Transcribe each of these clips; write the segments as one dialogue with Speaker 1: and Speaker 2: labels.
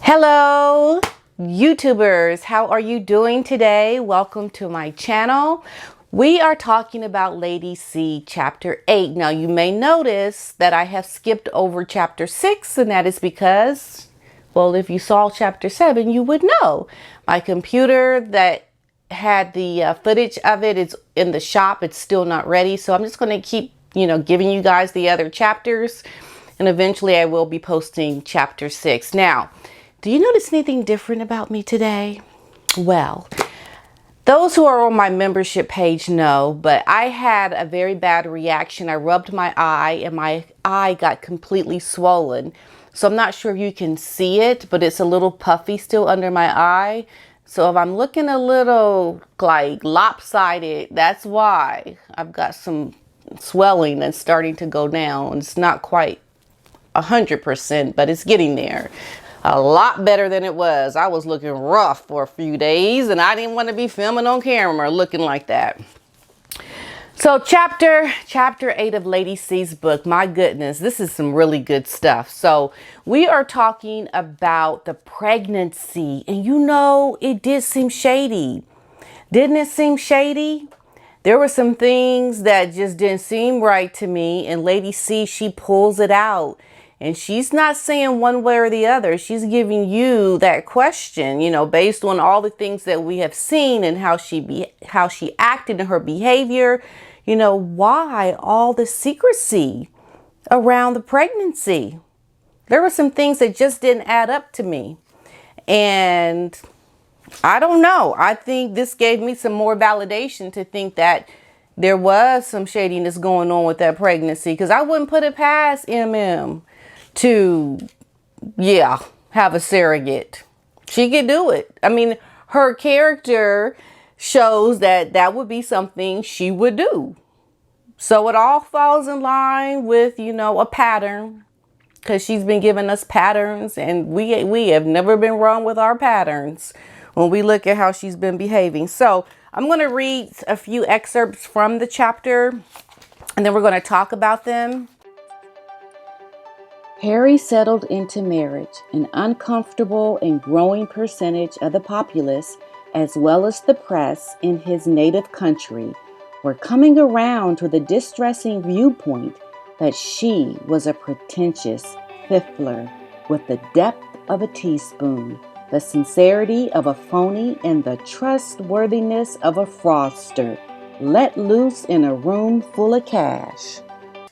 Speaker 1: Hello YouTubers, how are you doing today? Welcome to my channel. We are talking about Lady C chapter 8. Now you may notice that I have skipped over chapter 6, and that is because, well, if you saw chapter 7 you would know. My computer that had the footage of it is in the shop. It's still not ready, so I'm just going to keep giving you guys the other chapters, and eventually I will be posting chapter 6. Now, do you notice anything different about me today? Well, those who are on my membership page know, but I had a very bad reaction. I rubbed my eye and my eye got completely swollen. So I'm not sure if you can see it, but it's a little puffy still under my eye. So if I'm looking a little like lopsided, that's why. I've got some swelling that's starting to go down. It's not quite 100%, but it's getting there. A lot better than it was. I was looking rough for a few days, and I didn't want to be filming on camera looking like that. So chapter 8 of Lady C's book, my goodness, this is some really good stuff. So we are talking about the pregnancy, and it did seem shady. Didn't it seem shady? There were some things that just didn't seem right to me, and Lady C, she pulls it out. And she's not saying one way or the other. She's giving you that question, based on all the things that we have seen and how she acted in her behavior. Why all the secrecy around the pregnancy? There were some things that just didn't add up to me. And I don't know. I think this gave me some more validation to think that there was some shadiness going on with that pregnancy, because I wouldn't put it past MM to, have a surrogate. She could do it. I mean, her character shows that that would be something she would do. So it all falls in line with, a pattern, because she's been giving us patterns, and we have never been wrong with our patterns when we look at how she's been behaving. So I'm going to read a few excerpts from the chapter, and then we're going to talk about them. Harry settled into marriage. An uncomfortable and growing percentage of the populace, as well as the press in his native country, were coming around to the distressing viewpoint that she was a pretentious fiffler with the depth of a teaspoon, the sincerity of a phony, and the trustworthiness of a fraudster, let loose in a room full of cash.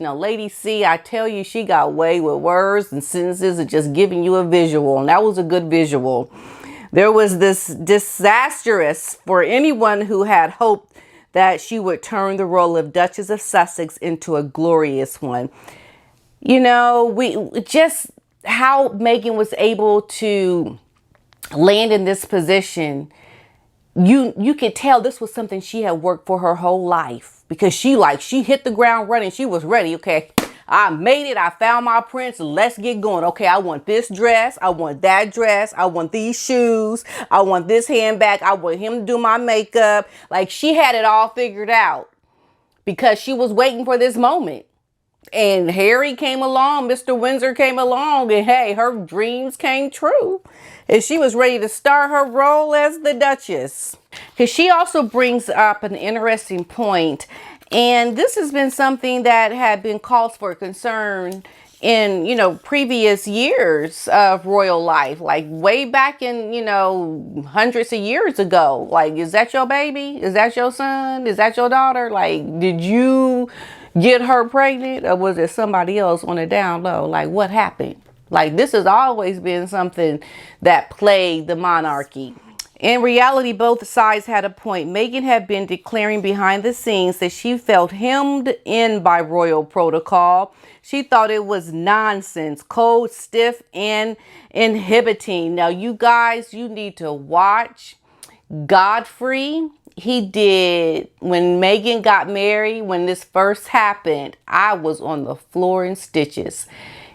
Speaker 1: Now, Lady C, I tell you, she got away with words and sentences and just giving you a visual. And that was a good visual. There was this disastrous for anyone who had hoped that she would turn the role of Duchess of Sussex into a glorious one. We just how Meghan was able to land in this position. You could tell this was something she had worked for her whole life, because she hit the ground running. She was ready. Okay, I made it. I found my prince. Let's get going. Okay, I want this dress. I want that dress. I want these shoes. I want this handbag. I want him to do my makeup. Like, she had it all figured out because she was waiting for this moment. And Harry came along, Mr. Windsor came along, and hey, her dreams came true. And she was ready to start her role as the Duchess. Because she also brings up an interesting point, and this has been something that had been cause for concern in, previous years of royal life, like way back in, hundreds of years ago. Like, is that your baby? Is that your son? Is that your daughter? Like, did you get her pregnant, or was it somebody else on the down low? Like, what happened? Like, this has always been something that plagued the monarchy. In reality, both sides had a point. Meghan had been declaring behind the scenes that she felt hemmed in by royal protocol. She thought it was nonsense, cold, stiff, and inhibiting. Now, you guys, you need to watch Godfrey. He did, when Meghan got married, when this first happened, I was on the floor in stitches.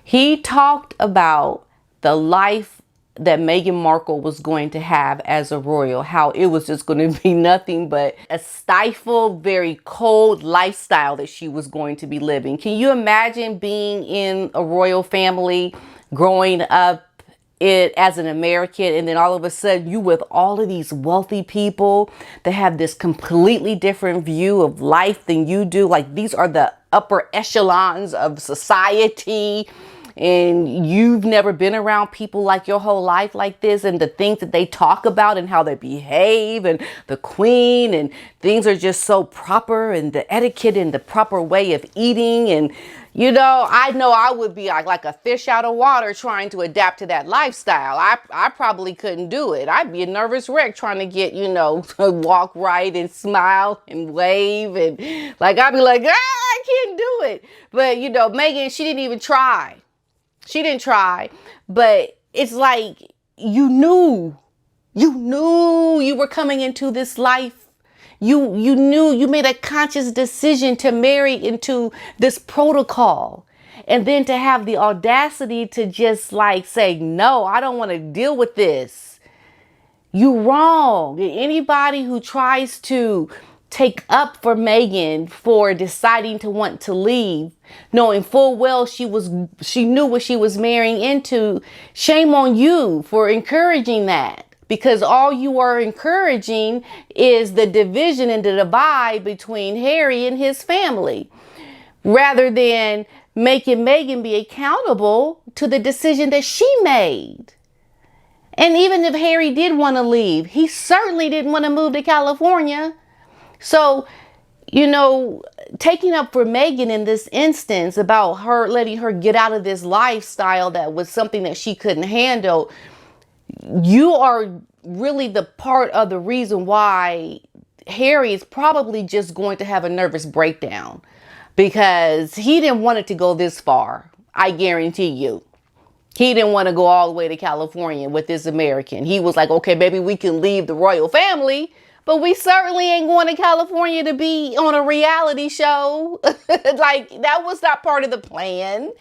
Speaker 1: He talked about the life that Meghan Markle was going to have as a royal, how it was just going to be nothing but a stifled, very cold lifestyle that she was going to be living. Can you imagine being in a royal family, growing up it as an American, and then all of a sudden you with all of these wealthy people that have this completely different view of life than you do. Like, these are the upper echelons of society, and you've never been around people like your whole life like this, and the things that they talk about and how they behave, and the queen, and things are just so proper, and the etiquette and the proper way of eating. And you know I would be like a fish out of water trying to adapt to that lifestyle. I probably couldn't do it. I'd be a nervous wreck trying to get, you know, to walk right and smile and wave, and like I'd be like, I can't do it. But you know, Meghan, she didn't even try. She didn't try, but it's like you knew you were coming into this life. You knew, you made a conscious decision to marry into this protocol, and then to have the audacity to just like say, no, I don't want to deal with this. You wrong. Anybody who tries to take up for Meghan for deciding to want to leave, knowing full well she knew what she was marrying into, shame on you for encouraging that. Because all you are encouraging is the division and the divide between Harry and his family, rather than making Meghan be accountable to the decision that she made. And even if Harry did want to leave, he certainly didn't want to move to California. So, you know, taking up for Meghan in this instance about her letting her get out of this lifestyle that was something that she couldn't handle, you are really the part of the reason why Harry is probably just going to have a nervous breakdown, because he didn't want it to go this far. I guarantee you. He didn't want to go all the way to California with this American. He was like, okay, baby, we can leave the royal family, but we certainly ain't going to California to be on a reality show. Like, that was not part of the plan.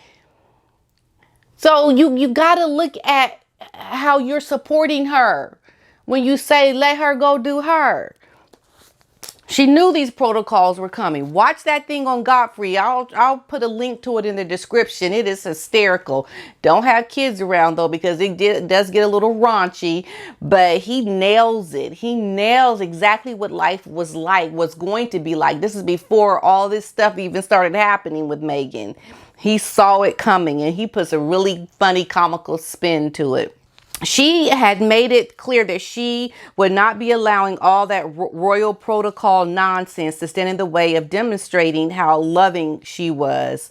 Speaker 1: So you got to look at how you're supporting her when you say, let her go do her. She knew these protocols were coming. Watch that thing on Godfrey. I'll put a link to it in the description. It is hysterical. Don't have kids around though, because it does get a little raunchy, but he nails it. He nails exactly what life was like, what's going to be like. This is before all this stuff even started happening with Meghan. He saw it coming, and he puts a really funny comical spin to it. She had made it clear that she would not be allowing all that royal protocol nonsense to stand in the way of demonstrating how loving she was.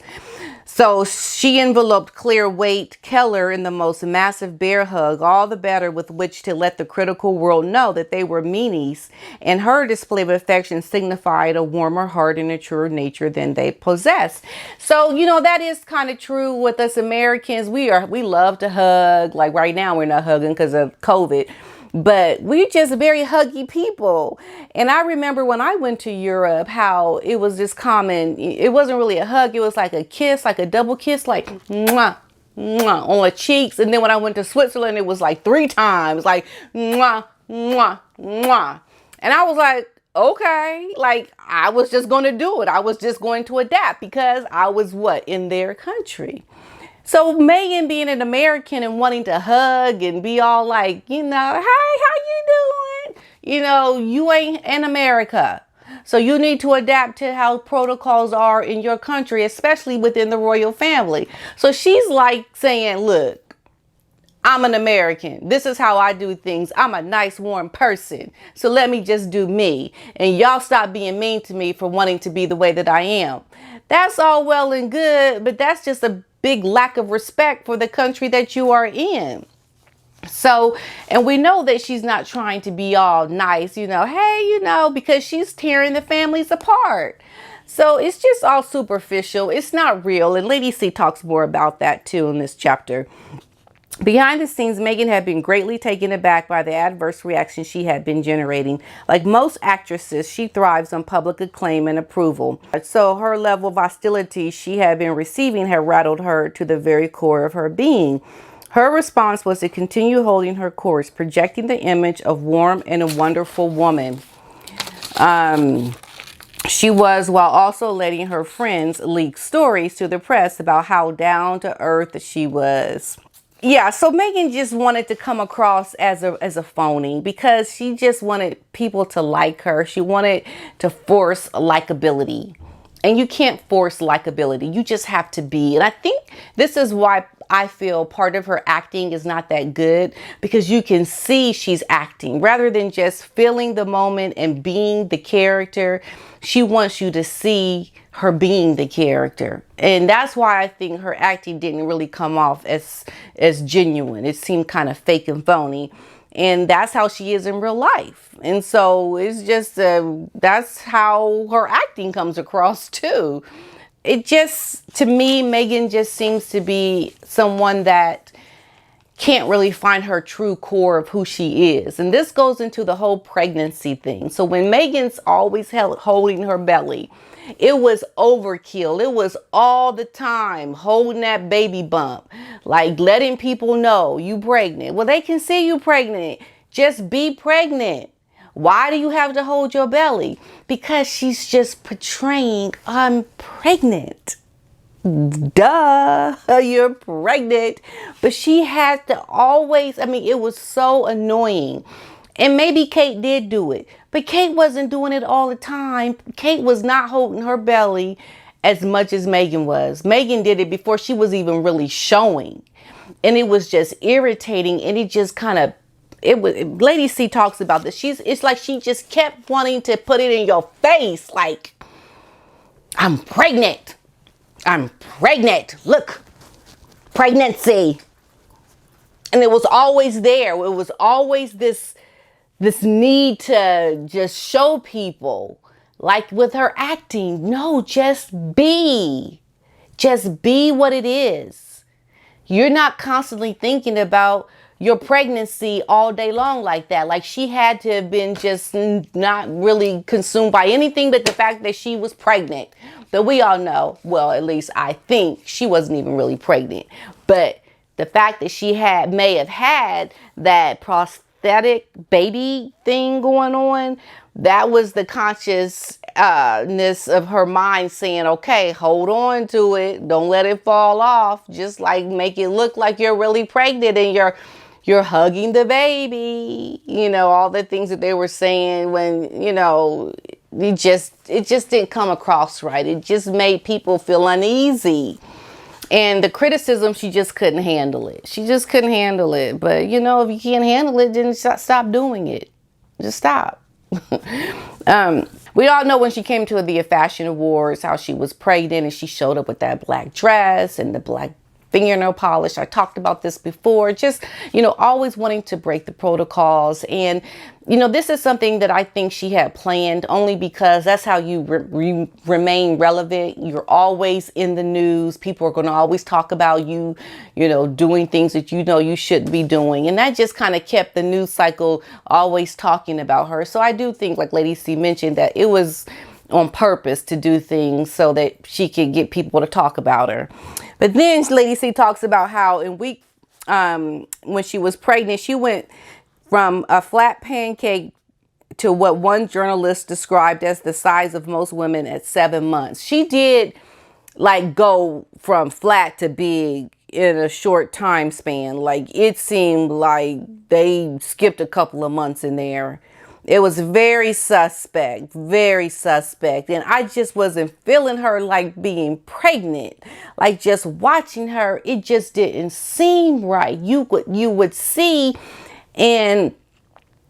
Speaker 1: So she enveloped Claire Waite Keller in the most massive bear hug, all the better with which to let the critical world know that they were meanies, and her display of affection signified a warmer heart and a truer nature than they possessed. So, you know, that is kind of true with us Americans. We love to hug. Like right now we're not hugging because of COVID. But we're just very huggy people. And I remember when I went to Europe, how it was just common. It wasn't really a hug. It was like a kiss, like a double kiss, like mwah, mwah, on the cheeks. And then when I went to Switzerland, it was like 3 times, like mwah, mwah, mwah. And I was like, okay, like I was just going to do it. I was just going to adapt because I was in their country. So Meghan being an American and wanting to hug and be all like, you know, hey, how you doing? You know, you ain't in America. So you need to adapt to how protocols are in your country, especially within the royal family. So she's like saying, look, I'm an American. This is how I do things. I'm a nice, warm person. So let me just do me. And y'all stop being mean to me for wanting to be the way that I am. That's all well and good, but that's just a big lack of respect for the country that you are in. So, and we know that she's not trying to be all nice, you know, hey, you know, because she's tearing the families apart. So it's just all superficial. It's not real. And Lady C talks more about that too in this chapter. Behind the scenes, Meghan had been greatly taken aback by the adverse reaction she had been generating. Like most actresses, she thrives on public acclaim and approval. So her level of hostility she had been receiving had rattled her to the very core of her being. Her response was to continue holding her course, projecting the image of warm and a wonderful woman. She was, while also letting her friends leak stories to the press about how down to earth she was. Yeah, so Meghan just wanted to come across as a phony because she just wanted people to like her. She wanted to force likability. And you can't force likability. You just have to be. And I think this is why I feel part of her acting is not that good, because you can see she's acting rather than just feeling the moment and being the character. She wants you to see her being the character. And that's why I think her acting didn't really come off as genuine. It seemed kind of fake and phony. And that's how she is in real life. And so it's just, that's how her acting comes across too. It just, to me, Meghan just seems to be someone that can't really find her true core of who she is. And this goes into the whole pregnancy thing. So when Meghan's always holding her belly, it was overkill. It was all the time holding that baby bump, like letting people know you pregnant. Well, they can see you pregnant. Just be pregnant. Why do you have to hold your belly? Because she's just portraying, I'm pregnant. Duh, you're pregnant. But she had to always, I mean, it was so annoying. And maybe Kate did do it, but Kate wasn't doing it all the time. Kate was not holding her belly as much as Meghan was. Meghan did it before she was even really showing. And it was just irritating. And it just kind of, it was, Lady C talks about this. It's like she just kept wanting to put it in your face. Like, I'm pregnant. I'm pregnant. Look, pregnancy. And it was always there. It was always this need to just show people, like with her acting. No, just be what it is. You're not constantly thinking about your pregnancy all day long like that. Like she had to have been just not really consumed by anything but the fact that she was pregnant. But we all know, well, at least I think she wasn't even really pregnant. But the fact that she may have had that prosthetic baby thing going on, that was the consciousness of her mind saying, okay, hold on to it. Don't let it fall off. Just like make it look like you're really pregnant and you're hugging the baby. You know, all the things that they were saying when, you know, it just didn't come across right. It just made people feel uneasy. And the criticism, she just couldn't handle it. She just couldn't handle it. But, you know, if you can't handle it, then stop doing it. Just stop. We all know when she came to the Fashion Awards, how she was pregnant and she showed up with that black dress and the black fingernail polish. I talked about this before. Just, you know, always wanting to break the protocols. And, you know, this is something that I think she had planned only because that's how you remain relevant. You're always in the news. People are going to always talk about you, you know, doing things that you know you shouldn't be doing. And that just kind of kept the news cycle always talking about her. So I do think, like Lady C mentioned, that it was on purpose to do things so that she could get people to talk about her. But then Lady C talks about how when she was pregnant, she went from a flat pancake to what one journalist described as the size of most women at 7 months. She did like go from flat to big in a short time span. Like it seemed like they skipped a couple of months in there. It was very suspect, very suspect. And I just wasn't feeling her like being pregnant. Like just watching her, it just didn't seem right. You would see in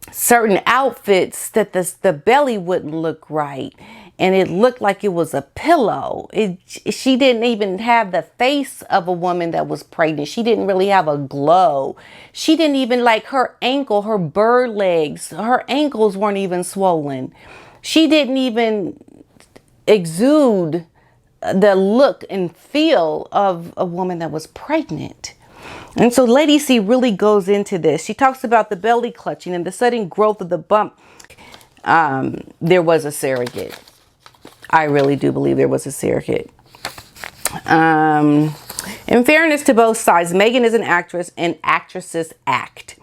Speaker 1: certain outfits that the belly wouldn't look right. And it looked like it was a pillow. She didn't even have the face of a woman that was pregnant. She didn't really have a glow. She didn't even, like her ankle, her bird legs, her ankles weren't even swollen. She didn't even exude the look and feel of a woman that was pregnant. And so Lady C really goes into this. She talks about the belly clutching and the sudden growth of the bump. There was a surrogate. I really do believe there was a surrogate. In fairness to both sides, Meghan is an actress and actresses act.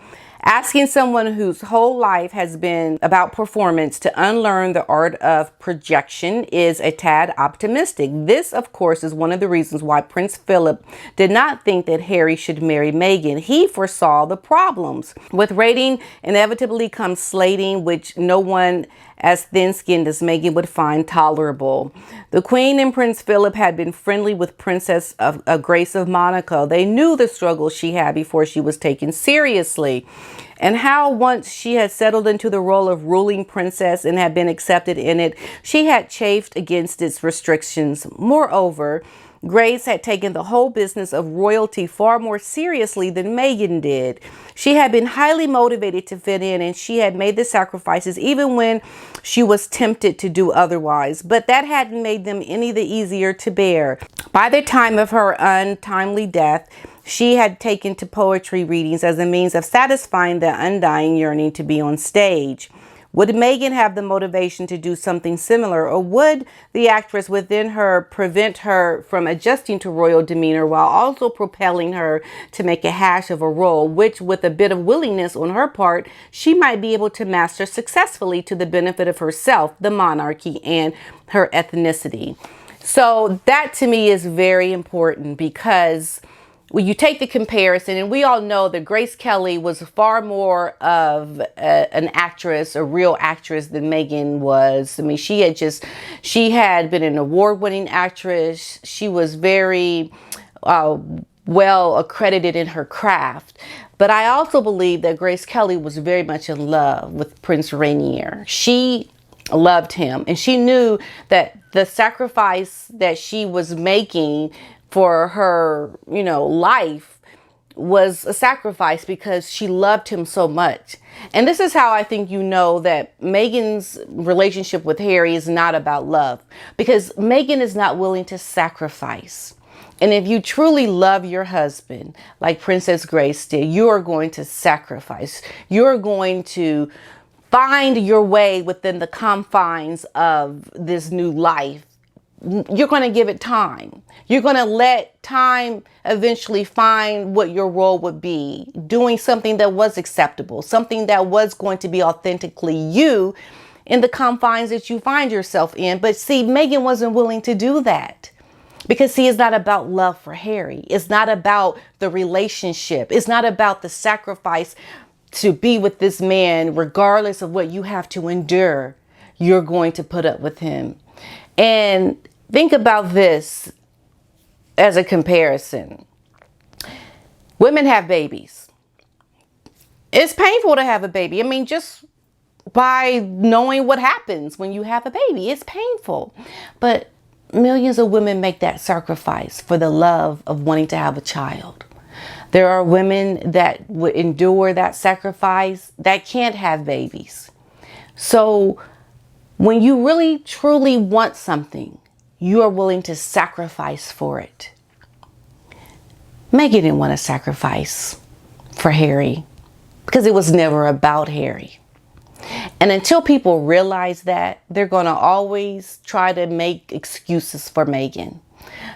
Speaker 1: Asking someone whose whole life has been about performance to unlearn the art of projection is a tad optimistic. This, of course, is one of the reasons why Prince Philip did not think that Harry should marry Meghan. He foresaw the problems. With rating inevitably comes slating, which no one as thin-skinned as Meghan would find tolerable. The Queen and Prince Philip had been friendly with Princess Grace of Monaco. They knew the struggle she had before she was taken seriously, and how once she had settled into the role of ruling princess and had been accepted in it, she had chafed against its restrictions. Moreover, Grace had taken the whole business of royalty far more seriously than Meghan did. She had been highly motivated to fit in, and she had made the sacrifices even when she was tempted to do otherwise. But that hadn't made them any the easier to bear. By the time of her untimely death, she had taken to poetry readings as a means of satisfying the undying yearning to be on stage. Would Meghan have the motivation to do something similar, or would the actress within her prevent her from adjusting to royal demeanor while also propelling her to make a hash of a role, which with a bit of willingness on her part, she might be able to master successfully to the benefit of herself, the monarchy, and her ethnicity? So that to me is very important, because when you take the comparison, and we all know that Grace Kelly was far more of an actress, a real actress, than Meghan was. I mean, she had been an award-winning actress. She was very well accredited in her craft. But I also believe that Grace Kelly was very much in love with Prince Rainier. She loved him, and she knew that the sacrifice that she was making for her, life was a sacrifice because she loved him so much. And this is how I think that Meghan's relationship with Harry is not about love, because Meghan is not willing to sacrifice. And if you truly love your husband, like Princess Grace did, you are going to sacrifice. You're going to find your way within the confines of this new life. You're going to give it time. You're going to let time eventually find what your role would be, doing something that was acceptable, something that was going to be authentically you in the confines that you find yourself in. But see, Meghan wasn't willing to do that, because see, it's not about love for Harry. It's not about the relationship. It's not about the sacrifice to be with this man, regardless of what you have to endure. You're going to put up with him. And think about this as a comparison. Women have babies. It's painful to have a baby. I mean, just by knowing what happens when you have a baby, it's painful. But millions of women make that sacrifice for the love of wanting to have a child. There are women that would endure that sacrifice that can't have babies. So when you really truly want something, you are willing to sacrifice for it. Meghan didn't want to sacrifice for Harry because it was never about Harry. And until people realize that, they're going to always try to make excuses for Meghan.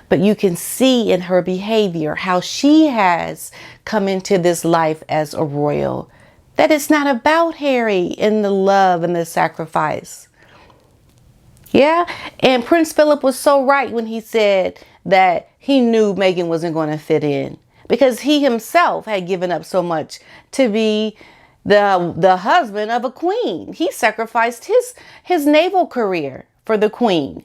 Speaker 1: But you can see in her behavior how she has come into this life as a royal, that it's not about Harry and the love and the sacrifice. Yeah, and Prince Philip was so right when he said that he knew Meghan wasn't going to fit in, because he himself had given up so much to be the husband of a queen. He sacrificed his naval career for the queen.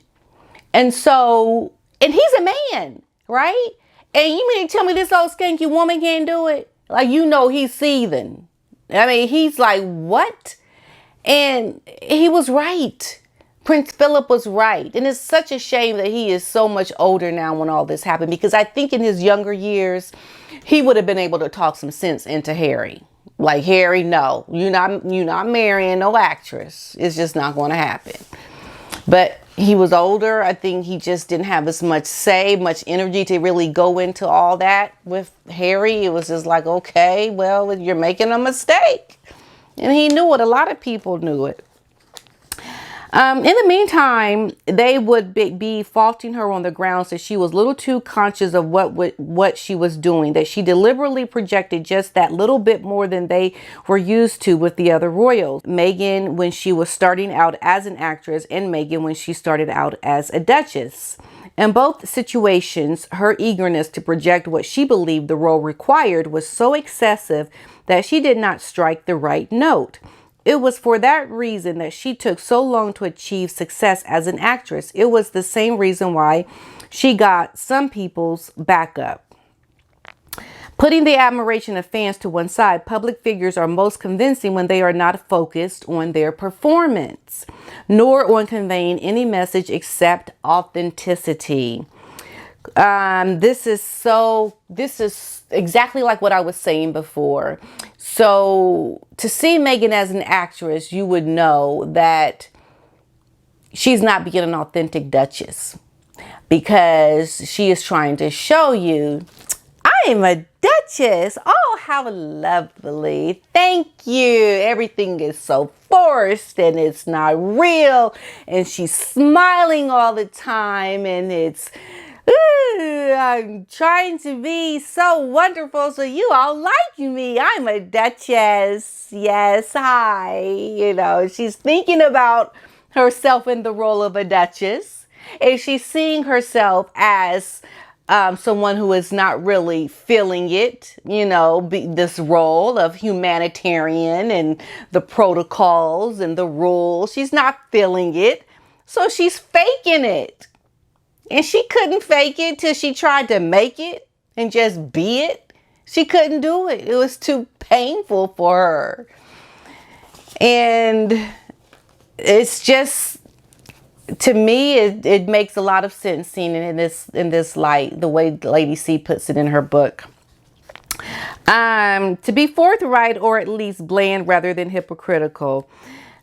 Speaker 1: And so, and he's a man, right? And you mean to tell me this old skanky woman can't do it? Like, he's seething. I mean, he's like, what? And he was right. Prince Philip was right. And it's such a shame that he is so much older now when all this happened, because I think in his younger years, he would have been able to talk some sense into Harry. Like, Harry, no, you're not marrying no actress. It's just not going to happen. But he was older. I think he just didn't have as much energy to really go into all that with Harry. It was just like, okay, well, you're making a mistake. And he knew it. A lot of people knew it. In the meantime, they would be faulting her on the grounds that she was a little too conscious of what she was doing, that she deliberately projected just that little bit more than they were used to with the other royals. Meghan when she was starting out as an actress, and Meghan when she started out as a duchess. In both situations, her eagerness to project what she believed the role required was so excessive that she did not strike the right note. It was for that reason that she took so long to achieve success as an actress. It was the same reason why she got some people's backup. Putting the admiration of fans to one side, public figures are most convincing when they are not focused on their performance, nor on conveying any message except authenticity. This is exactly like what I was saying before. So to see Meghan as an actress, you would know that she's not being an authentic duchess, because she is trying to show you, I am a duchess. Oh, how lovely. Thank you. Everything is so forced and it's not real. And she's smiling all the time, and it's, I'm trying to be so wonderful so you all like me. I'm a duchess. Yes, hi. You know, she's thinking about herself in the role of a duchess, and she's seeing herself as someone who is not really feeling it, you know, this role of humanitarian and the protocols and the rules. She's not feeling it, so she's faking it. And she couldn't fake it till she tried to make it and just be it. She couldn't do it. It was too painful for her. And it's just, to me, it makes a lot of sense seeing it in this light, the way Lady C puts it in her book. To be forthright, or at least bland rather than hypocritical.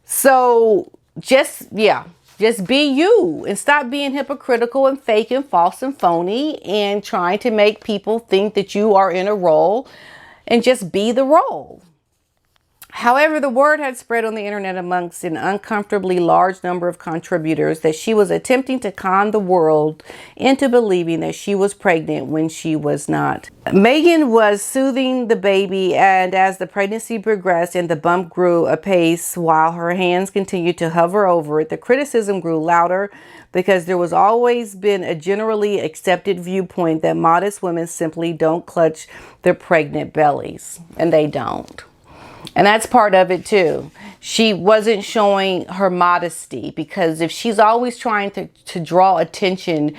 Speaker 1: So just be you and stop being hypocritical and fake and false and phony and trying to make people think that you are in a role, and just be the role. However, the word had spread on the internet amongst an uncomfortably large number of contributors that she was attempting to con the world into believing that she was pregnant when she was not. Meghan was soothing the baby, and as the pregnancy progressed and the bump grew apace while her hands continued to hover over it, the criticism grew louder, because there was always been a generally accepted viewpoint that modest women simply don't clutch their pregnant bellies, and they don't. And that's part of it too. She wasn't showing her modesty, because if she's always trying to draw attention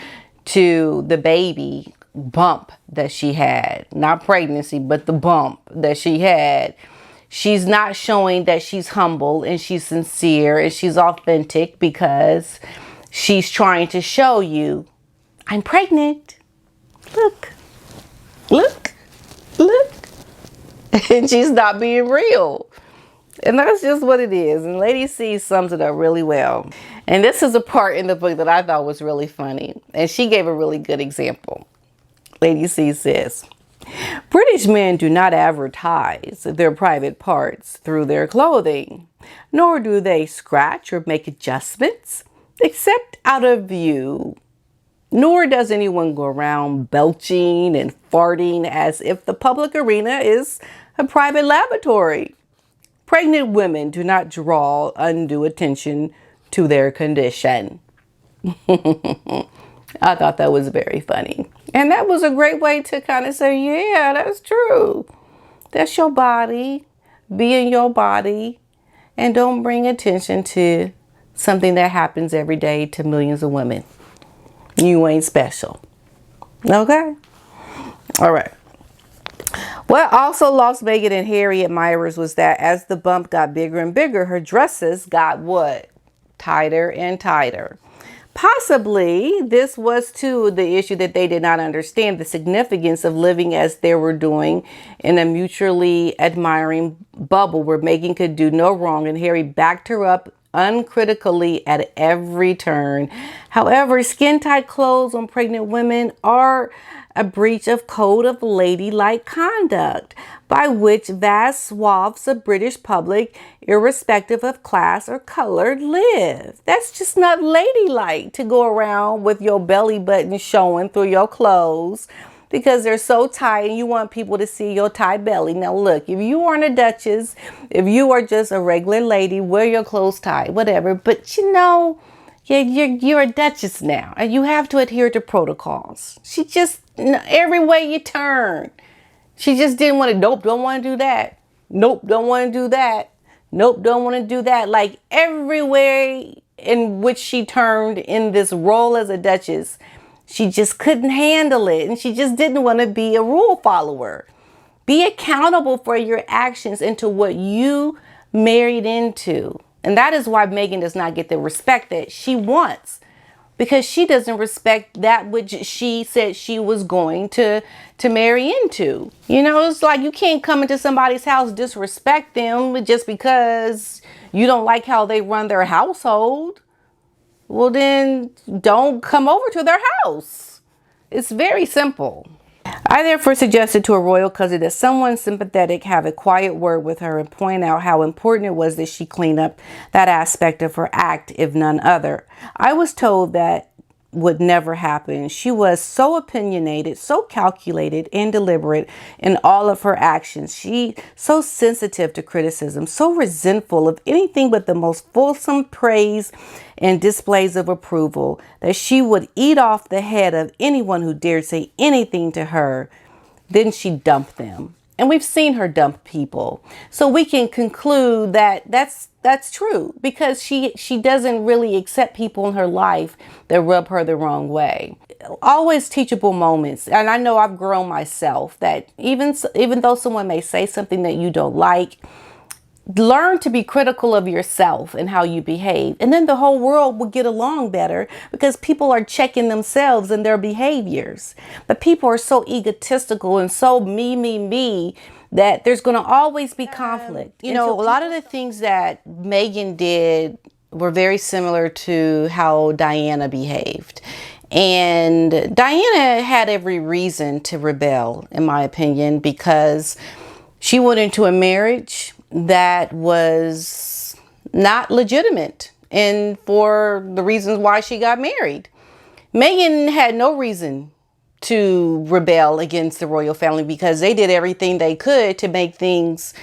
Speaker 1: to the baby bump that she had, not pregnancy, but the bump that she had, she's not showing that she's humble and she's sincere and she's authentic, because she's trying to show you, I'm pregnant. Look, look, look. And she's not being real. And that's just what it is. And Lady C sums it up really well. And this is a part in the book that I thought was really funny. And she gave a really good example. Lady C says, British men do not advertise their private parts through their clothing, nor do they scratch or make adjustments, except out of view. Nor does anyone go around belching and farting as if the public arena is a private laboratory. Pregnant women do not draw undue attention to their condition. I thought that was very funny. And that was a great way to kind of say, yeah, that's true. That's your body. Be in your body. And don't bring attention to something that happens every day to millions of women. You ain't special. Okay? All right. What also lost Meghan and Harry admirers was that as the bump got bigger and bigger, her dresses got what? Tighter and tighter. Possibly this was too the issue that they did not understand the significance of living as they were doing in a mutually admiring bubble where Meghan could do no wrong and Harry backed her up uncritically at every turn. However, skin-tight clothes on pregnant women are a breach of code of ladylike conduct by which vast swaths of British public, irrespective of class or color, live. That's just not ladylike to go around with your belly button showing through your clothes because they're so tight and you want people to see your tight belly. Now look, if you aren't a duchess, if you are just a regular lady, wear your clothes tight, whatever. But you know, you're a duchess now and you have to adhere to protocols. She just, every way you turn, she just didn't want to, nope, don't want to do that. Nope, don't want to do that. Nope, don't want to do that. Like everywhere in which she turned in this role as a duchess, she just couldn't handle it. And she just didn't want to be a rule follower. Be accountable for your actions into what you married into. And that is why Meghan does not get the respect that she wants. Because she doesn't respect that which she said she was going to marry into. You know, it's like you can't come into somebody's house, disrespect them just because you don't like how they run their household. Well, then don't come over to their house. It's very simple. I therefore suggested to a royal cousin that someone sympathetic have a quiet word with her and point out how important it was that she clean up that aspect of her act, if none other. I was told that would never happen. She was so opinionated, so calculated and deliberate in all of her actions. She so sensitive to criticism, so resentful of anything but the most fulsome praise and displays of approval that she would eat off the head of anyone who dared say anything to her. Then she dumped them. And we've seen her dump people. So we can conclude that that's true because she doesn't really accept people in her life that rub her the wrong way. Always teachable moments. And I know I've grown myself that even though someone may say something that you don't like, learn to be critical of yourself and how you behave. And then the whole world will get along better because people are checking themselves and their behaviors. But people are so egotistical and so me, that there's going to always be conflict. You know, a lot of the things that Meghan did were very similar to how Diana behaved. And Diana had every reason to rebel, in my opinion, because she went into a marriage that was not legitimate and for the reasons why she got married. Meghan had no reason to rebel against the royal family because they did everything they could to make things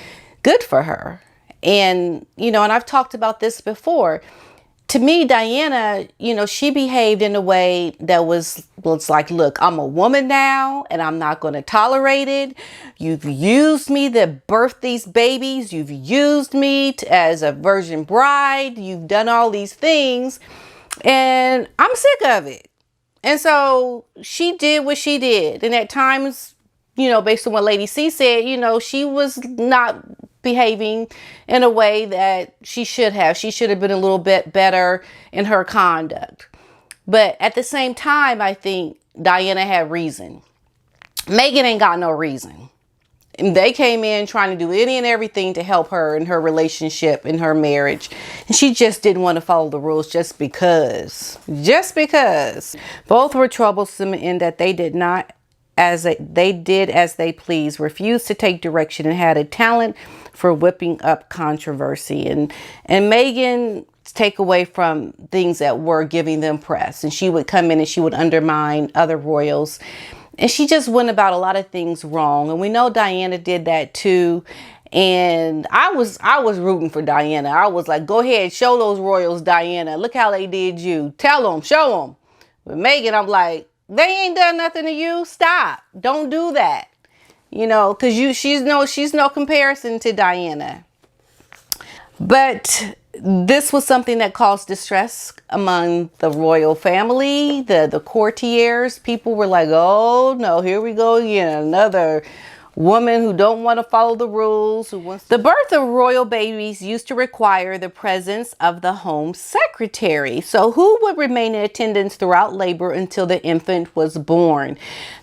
Speaker 1: good for her. And, you know, and I've talked about this before. To me, Diana, you know, she behaved in a way that was like, look, I'm a woman now and I'm not going to tolerate it. You've used me to birth these babies. You've used me as a virgin bride. You've done all these things and I'm sick of it. And so she did what she did. And at times, you know, based on what Lady C said, you know, she was not behaving in a way that she should have. She should have been a little bit better in her conduct. But at the same time, I think Diana had reason. Meghan ain't got no reason. And they came in trying to do any and everything to help her in her relationship, in her marriage. And she just didn't want to follow the rules just because. Just because. Both were troublesome in that they did not they did as they pleased, refused to take direction, and had a talent for whipping up controversy. And Meghan take away from things that were giving them press. And she would come in and she would undermine other royals. And she just went about a lot of things wrong. And we know Diana did that too. And I was rooting for Diana. I was like, go ahead, show those royals, Diana. Look how they did you. Tell them, show them. But Meghan, I'm like, they ain't done nothing to you. Stop. Don't do that. You know, because she's no comparison to Diana. But this was something that caused distress among the royal family, the courtiers. People were like, oh no, here we go again. Another woman who don't want to follow the rules. The birth of royal babies used to require the presence of the home secretary. So who would remain in attendance throughout labor until the infant was born?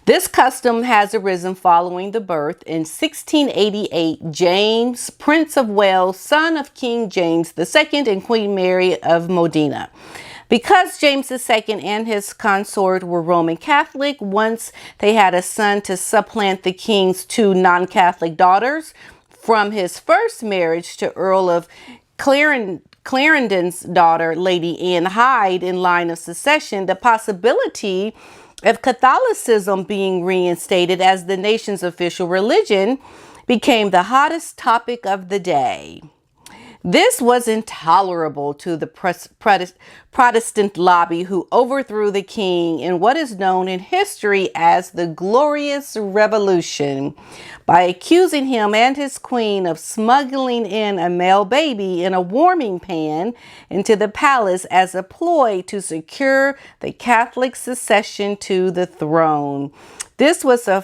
Speaker 1: This custom has arisen following the birth in 1688, James, Prince of Wales, son of King James II and Queen Mary of Modena, Because James II and his consort were Roman Catholic, once they had a son to supplant the king's two non-Catholic daughters from his first marriage to Earl of Clarendon's daughter, Lady Anne Hyde, in line of succession, the possibility of Catholicism being reinstated as the nation's official religion became the hottest topic of the day. This was intolerable to the Protestant lobby, who overthrew the king in what is known in history as the Glorious Revolution by accusing him and his queen of smuggling in a male baby in a warming pan into the palace as a ploy to secure the Catholic succession to the throne. This was a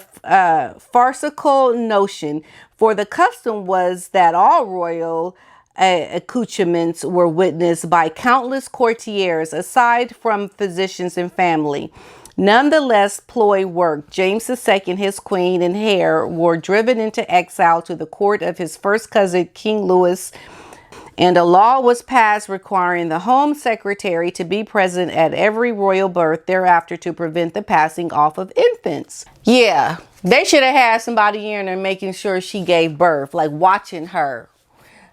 Speaker 1: farcical notion, for the custom was that all royal accoutrements were witnessed by countless courtiers, aside from physicians and family. Nonetheless, ploy worked. James II, his queen, and heir were driven into exile to the court of his first cousin, King Louis, and a law was passed requiring the Home Secretary to be present at every royal birth thereafter to prevent the passing off of infants. Yeah, they should have had somebody in there making sure she gave birth, like watching her.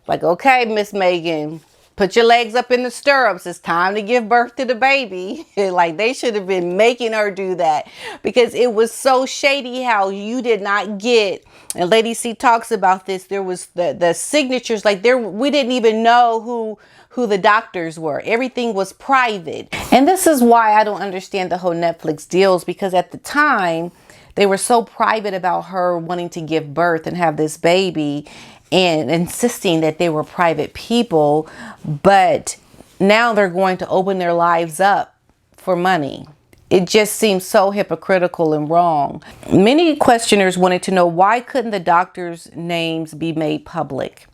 Speaker 1: Like, okay, Miss Meghan, put your legs up in the stirrups. It's time to give birth to the baby. Like, they should have been making her do that, because it was so shady how you did not get, and Lady C talks about this, there was the signatures, like we didn't even know who the doctors were. Everything was private. And this is why I don't understand the whole Netflix deals, because at the time they were so private about her wanting to give birth and have this baby, and insisting that they were private people, but now they're going to open their lives up for money. It just seems so hypocritical and wrong. Many questioners wanted to know, why couldn't the doctors' names be made public?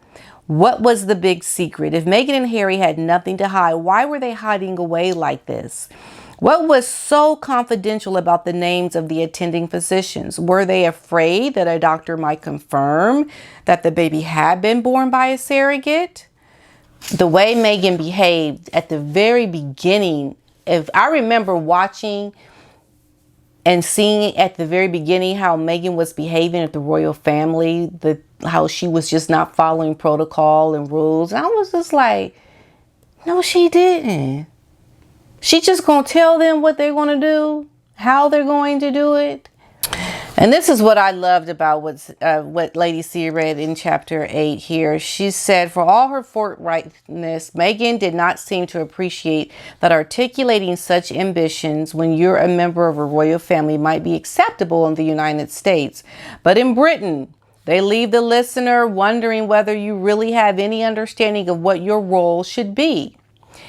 Speaker 1: What was the big secret? If Meghan and Harry had nothing to hide, why were they hiding away like this? What was so confidential about the names of the attending physicians? Were they afraid that a doctor might confirm that the baby had been born by a surrogate? The way Meghan behaved at the very beginning, if I remember watching and seeing at the very beginning how Meghan was behaving at the royal family, how she was just not following protocol and rules. And I was just like, no, she didn't. She just gonna tell them what they're gonna do, how they're going to do it. And this is what I loved about what Lady C read in chapter 8 here. She said, for all her forthrightness, Meghan did not seem to appreciate that articulating such ambitions when you're a member of a royal family might be acceptable in the United States. But in Britain, they leave the listener wondering whether you really have any understanding of what your role should be.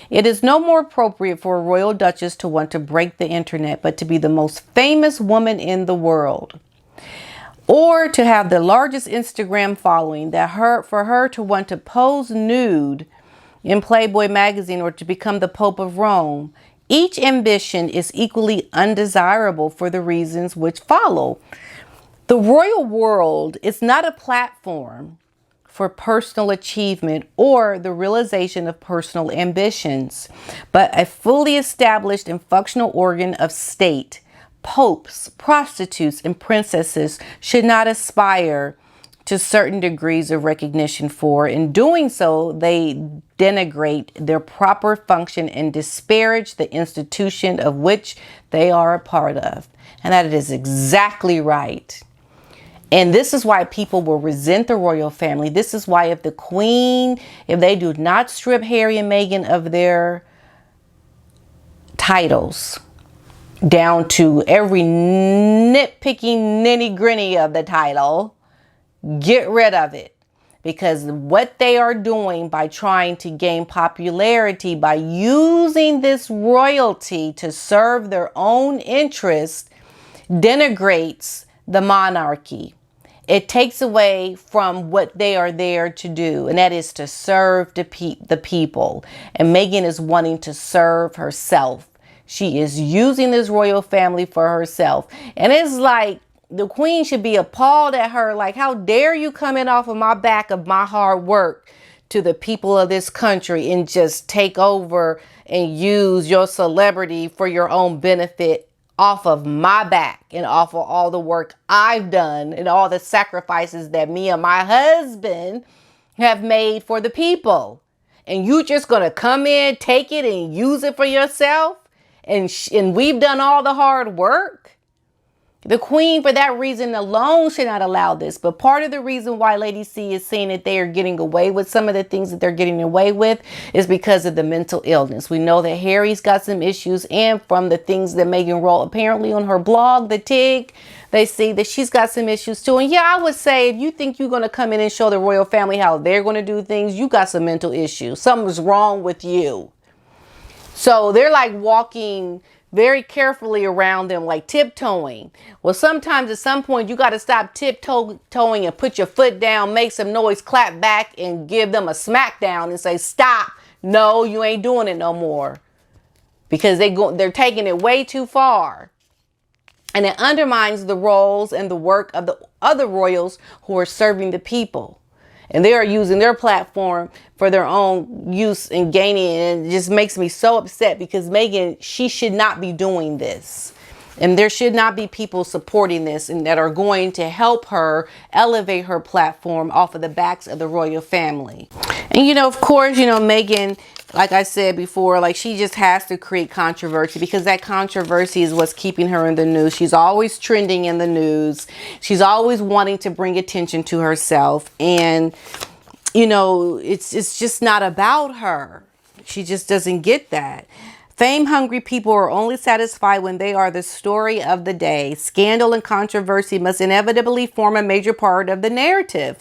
Speaker 1: It is no more appropriate for a royal duchess to want to break the internet, but to be the most famous woman in the world, or to have the largest Instagram following, for her to want to pose nude in Playboy magazine, or to become the Pope of Rome. Each ambition is equally undesirable for the reasons which follow. The royal world is not a platform for personal achievement or the realization of personal ambitions, but a fully established and functional organ of state. Popes, prostitutes, and princesses should not aspire to certain degrees of recognition, for in doing so, they denigrate their proper function and disparage the institution of which they are a part of. And that is exactly right. And this is why people will resent the royal family. This is why if they do not strip Harry and Meghan of their titles down to every nitpicky nitty-gritty of the title, get rid of it. Because what they are doing by trying to gain popularity, by using this royalty to serve their own interests, denigrates the monarchy. It takes away from what they are there to do, and that is to serve the people. And Meghan is wanting to serve herself. She is using this royal family for herself. And it's like the queen should be appalled at her. Like, how dare you come in off of my back of my hard work to the people of this country and just take over and use your celebrity for your own benefit off of my back and off of all the work I've done and all the sacrifices that me and my husband have made for the people. And you just gonna come in, take it and use it for yourself? And we've done all the hard work? The Queen, for that reason alone, should not allow this. But part of the reason why Lady C is saying that they are getting away with some of the things that they're getting away with is because of the mental illness. We know that Harry's got some issues, and from the things that Meghan wrote apparently on her blog, The Tig, they see that she's got some issues too. And yeah, I would say if you think you're going to come in and show the royal family how they're going to do things, you got some mental issues. Something's wrong with you. So they're like walking very carefully around them, like tiptoeing. Well, sometimes at some point you got to stop tiptoeing and put your foot down, make some noise, clap back, and give them a smack down and say, stop. No, you ain't doing it no more. Because they're taking it way too far. And it undermines the roles and the work of the other royals who are serving the people. And they are using their platform for their own use and gaining. And it just makes me so upset because Meghan, she should not be doing this. And there should not be people supporting this and that are going to help her elevate her platform off of the backs of the royal family. And, you know, of course, you know, Meghan, like I said before, like she just has to create controversy because that controversy is what's keeping her in the news. She's always trending in the news. She's always wanting to bring attention to herself. And, you know, it's just not about her. She just doesn't get that. Fame-hungry people are only satisfied when they are the story of the day. Scandal and controversy must inevitably form a major part of the narrative.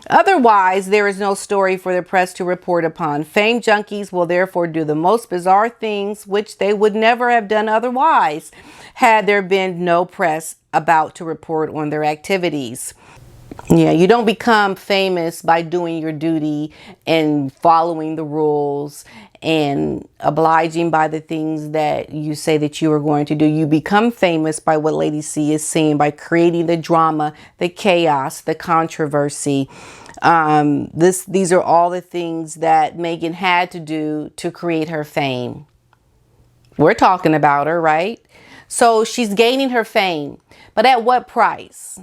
Speaker 1: Otherwise, there is no story for the press to report upon. Fame junkies will therefore do the most bizarre things which they would never have done otherwise had there been no press about to report on their activities. Yeah, you don't become famous by doing your duty and following the rules and obliging by the things that you say that you are going to do. You become famous by what Lady C is saying, by creating the drama, the chaos, the controversy. These are all the things that Meghan had to do to create her fame. We're talking about her, right? So she's gaining her fame, but at what price?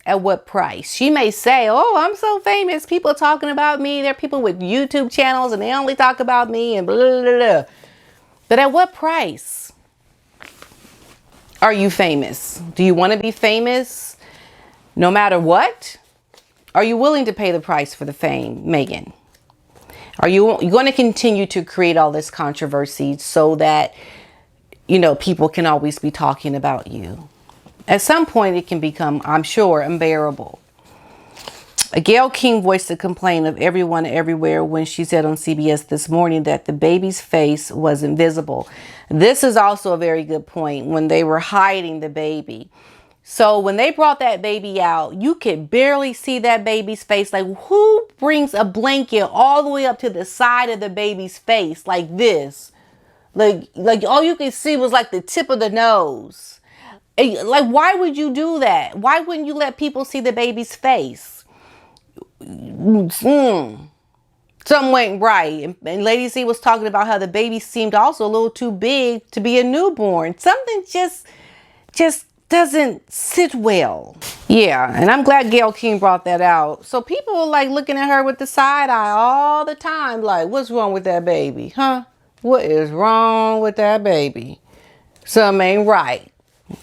Speaker 1: At what price? She may say, oh, I'm so famous. People talking about me. There are people with YouTube channels and they only talk about me and blah, blah, blah, blah. But at what price are you famous? Do you want to be famous no matter what? Are you willing to pay the price for the fame, Meghan? Are you going to continue to create all this controversy so that, you know, people can always be talking about you? At some point, it can become, I'm sure, unbearable. Gayle King voiced a complaint of everyone everywhere when she said on CBS this morning that the baby's face was invisible. This is also a very good point when they were hiding the baby. So when they brought that baby out, you could barely see that baby's face. Like, who brings a blanket all the way up to the side of the baby's face like this? Like all you could see was like the tip of the nose. Like, why would you do that? Why wouldn't you let people see the baby's face? Something went right. And Lady C was talking about how the baby seemed also a little too big to be a newborn. Something just doesn't sit well. Yeah, and I'm glad Gayle King brought that out. So people are like looking at her with the side eye all the time. Like, what's wrong with that baby? Huh? What is wrong with that baby? Something ain't right.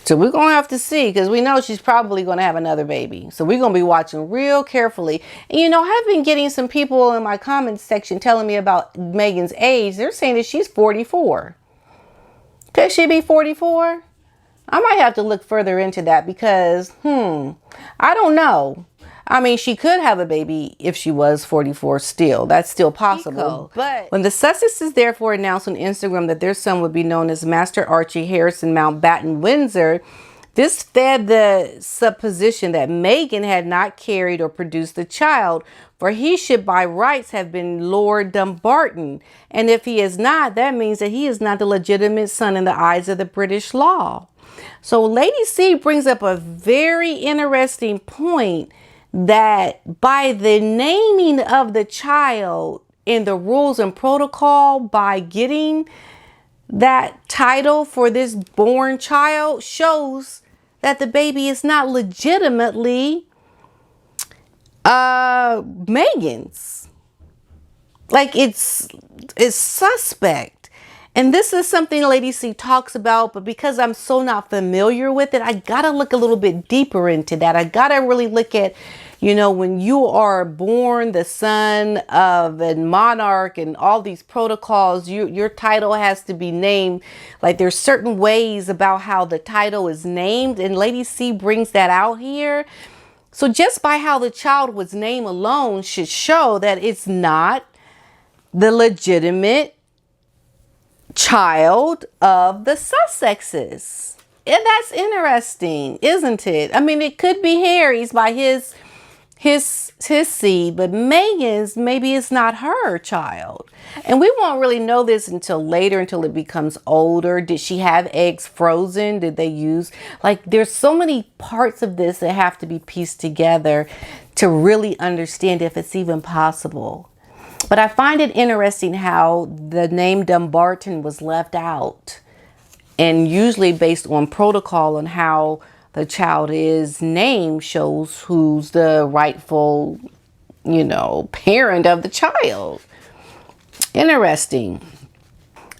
Speaker 1: So we're going to have to see, because we know she's probably going to have another baby. So we're going to be watching real carefully. And, you know, I've been getting some people in my comments section telling me about Meghan's age. They're saying that she's 44. Could she be 44? I might have to look further into that because, I don't know. I mean, she could have a baby if she was 44 still. That's still possible. But when the Sussexes therefore announced on Instagram that their son would be known as Master Archie Harrison Mountbatten Windsor, this fed the supposition that Meghan had not carried or produced the child, for he should by rights have been Lord Dumbarton. And if he is not, that means that he is not the legitimate son in the eyes of the British law. So Lady C brings up a very interesting point that by the naming of the child in the rules and protocol, by getting that title for this born child, shows that the baby is not legitimately Meghans. Like it's suspect. And this is something Lady C talks about, but because I'm so not familiar with it, I gotta look a little bit deeper into that. I gotta really look at, you know, when you are born the son of a monarch and all these protocols, your title has to be named. Like there's certain ways about how the title is named, and Lady C brings that out here. So just by how the child was named alone should show that it's not the legitimate child of the Sussexes. And that's interesting, isn't it? I mean, it could be Harry's by his seed, but Meghan's, maybe it's not her child. And we won't really know this until later, until it becomes older. Did she have eggs frozen? Did they use, like, there's so many parts of this that have to be pieced together to really understand if it's even possible. But I find it interesting how the name Dumbarton was left out, and usually based on protocol on how the child is named shows who's the rightful, you know, parent of the child. Interesting.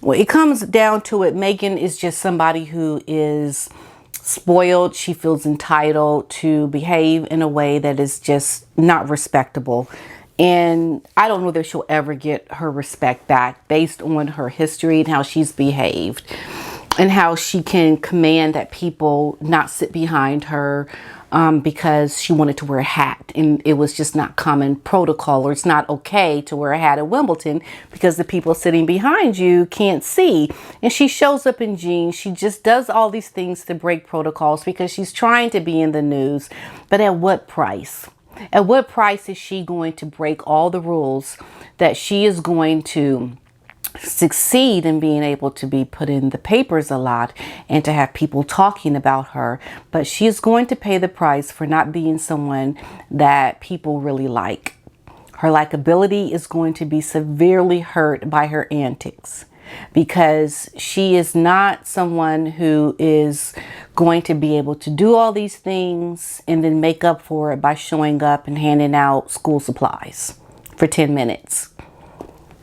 Speaker 1: When it comes down to it, Meghan is just somebody who is spoiled. She feels entitled to behave in a way that is just not respectable. And I don't know that she'll ever get her respect back based on her history and how she's behaved and how she can command that people not sit behind her because she wanted to wear a hat. And it was just not common protocol, or it's not okay to wear a hat at Wimbledon because the people sitting behind you can't see. And she shows up in jeans. She just does all these things to break protocols because she's trying to be in the news. But at what price? At what price is she going to break all the rules that she is going to succeed in being able to be put in the papers a lot and to have people talking about her? But she is going to pay the price for not being someone that people really like. Her likability is going to be severely hurt by her antics, because she is not someone who is going to be able to do all these things and then make up for it by showing up and handing out school supplies for 10 minutes.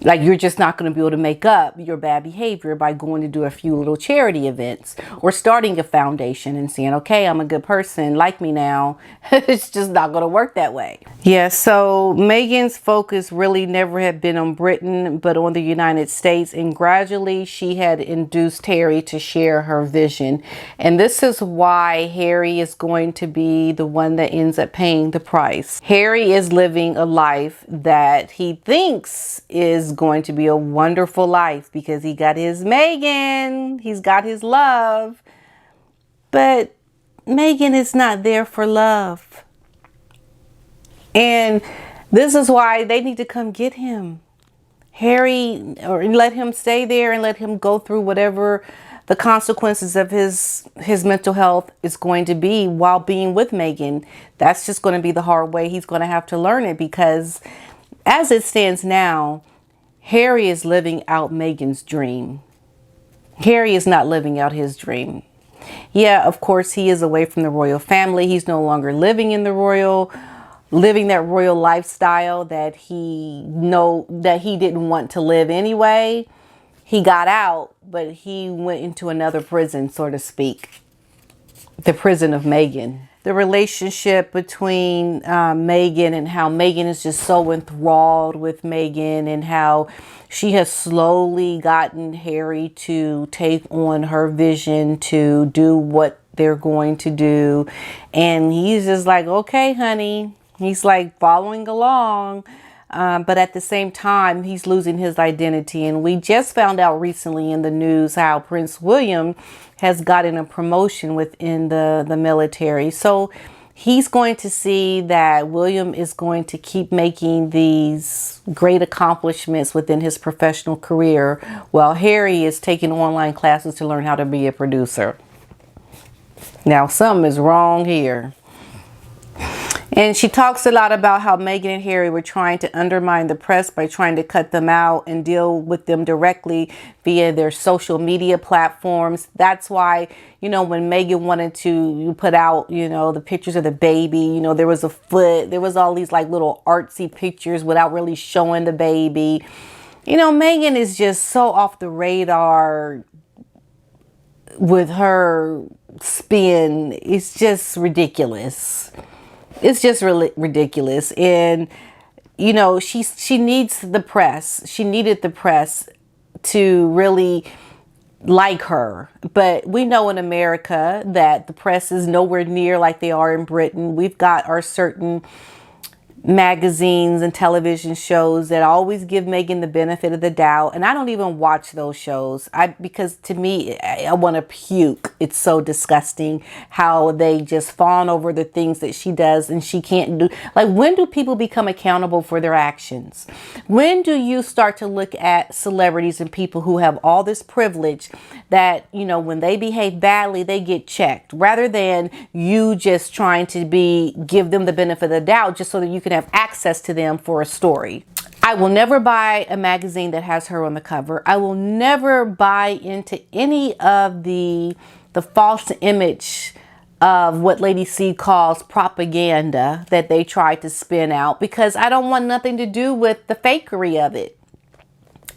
Speaker 1: Like, you're just not going to be able to make up your bad behavior by going to do a few little charity events or starting a foundation and saying, okay, I'm a good person, like me now. It's just not going to work that way. Yeah, so Meghan's focus really never had been on Britain, but on the United States. And gradually she had induced Harry to share her vision. And this is why Harry is going to be the one that ends up paying the price. Harry is living a life that he thinks is going to be a wonderful life because he got his Meghan, he's got his love, but Meghan is not there for love. And this is why they need to come get him. Harry, or let him stay there and let him go through whatever the consequences of his mental health is going to be while being with Meghan. That's just going to be the hard way he's going to have to learn it, because as it stands now, Harry is living out Meghan's dream. Harry is not living out his dream. Yeah, of course, he is away from the royal family. He's no longer living in the living that royal lifestyle that he didn't want to live anyway. He got out, but he went into another prison, so to speak. The prison of Meghan. The relationship between Meghan, and how Meghan is just so enthralled with Meghan, and how she has slowly gotten Harry to take on her vision to do what they're going to do. And he's just like, okay, honey. He's like following along. But at the same time, he's losing his identity. And we just found out recently in the news how Prince William has gotten a promotion within the military. So he's going to see that William is going to keep making these great accomplishments within his professional career, while Harry is taking online classes to learn how to be a producer. Now, something is wrong here. And she talks a lot about how Meghan and Harry were trying to undermine the press by trying to cut them out and deal with them directly via their social media platforms. That's why, you know, when Meghan wanted to put out, you know, the pictures of the baby, you know, there was a foot, there was all these like little artsy pictures without really showing the baby. You know, Meghan is just so off the radar with her spin. It's just ridiculous. It's just really ridiculous. And, you know, she needs the press. She needed the press to really like her. But we know in America that the press is nowhere near like they are in Britain. We've got our certain magazines and television shows that always give Meghan the benefit of the doubt, and I don't even watch those shows because to me I want to puke. It's so disgusting how they just fawn over the things that she does and she can't do. Like, when do people become accountable for their actions? When do you start to look at celebrities and people who have all this privilege that, you know, when they behave badly they get checked, rather than you just trying to give them the benefit of the doubt just so that you can have access to them for a story? I will never buy a magazine that has her on the cover. I will never buy into any of the false image of what Lady C calls propaganda that they try to spin out, because I don't want nothing to do with the fakery of it.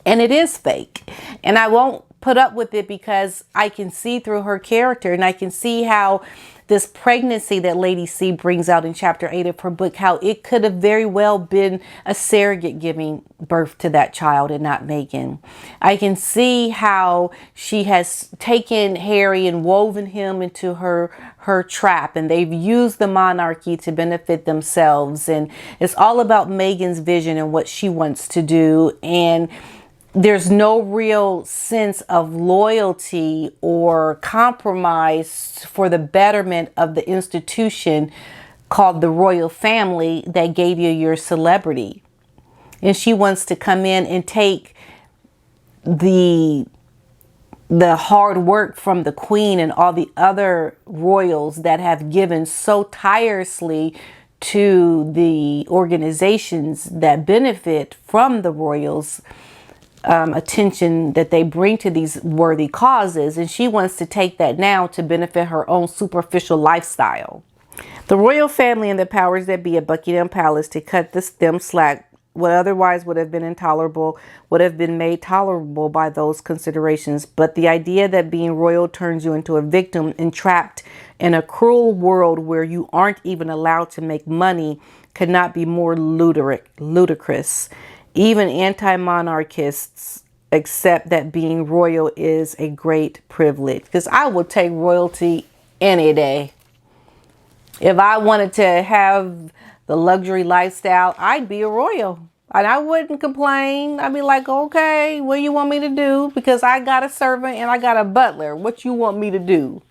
Speaker 1: And it is fake. And I won't put up with it because I can see through her character, and I can see how this pregnancy that Lady C brings out in chapter 8 of her book, how it could have very well been a surrogate giving birth to that child and not Meghan. I can see how she has taken Harry and woven him into her trap, and they've used the monarchy to benefit themselves. And it's all about Meghan's vision and what she wants to do. And there's no real sense of loyalty or compromise for the betterment of the institution called the royal family that gave you your celebrity. And she wants to come in and take the hard work from the Queen and all the other royals that have given so tirelessly to the organizations that benefit from the royals' attention that they bring to these worthy causes. And she wants to take that now to benefit her own superficial lifestyle. The royal family and the powers that be at Buckingham Palace to cut them slack, what otherwise would have been intolerable, would have been made tolerable by those considerations. But the idea that being royal turns you into a victim entrapped in a cruel world where you aren't even allowed to make money could not be more ludicrous. Even anti-monarchists accept that being royal is a great privilege. Because I would take royalty any day. If I wanted to have the luxury lifestyle, I'd be a royal. And I wouldn't complain. I'd be like, okay, what do you want me to do? Because I got a servant and I got a butler. What you want me to do?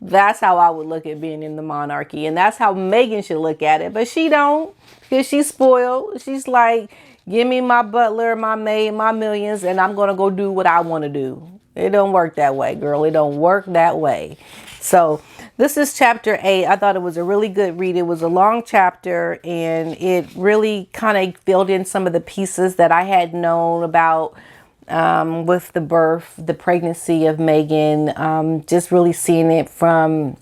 Speaker 1: That's how I would look at being in the monarchy. And that's how Meghan should look at it. But she don't, because she's spoiled. She's like, give me my butler, my maid, my millions, and I'm going to go do what I want to do. It don't work that way, girl. It don't work that way. So this is chapter 8. I thought it was a really good read. It was a long chapter, and it really kind of filled in some of the pieces that I had known about with the birth, the pregnancy of Meghan, just really seeing it from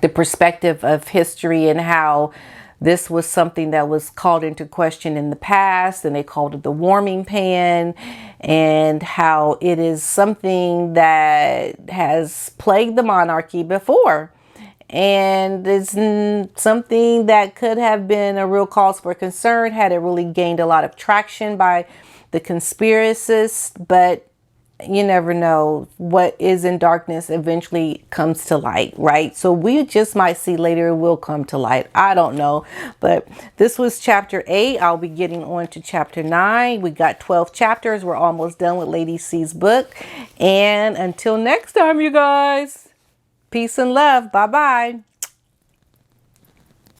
Speaker 1: the perspective of history and how this was something that was called into question in the past, and they called it the warming pan, and how it is something that has plagued the monarchy before. And it's something that could have been a real cause for concern had it really gained a lot of traction by the conspiracists, but you never know. What is in darkness eventually comes to light, right? So we just might see later it will come to light. I don't know. But this was chapter 8. I'll be getting on to chapter 9. We got 12 chapters. We're almost done with Lady C's book. And until next time, you guys, peace and love. Bye-bye.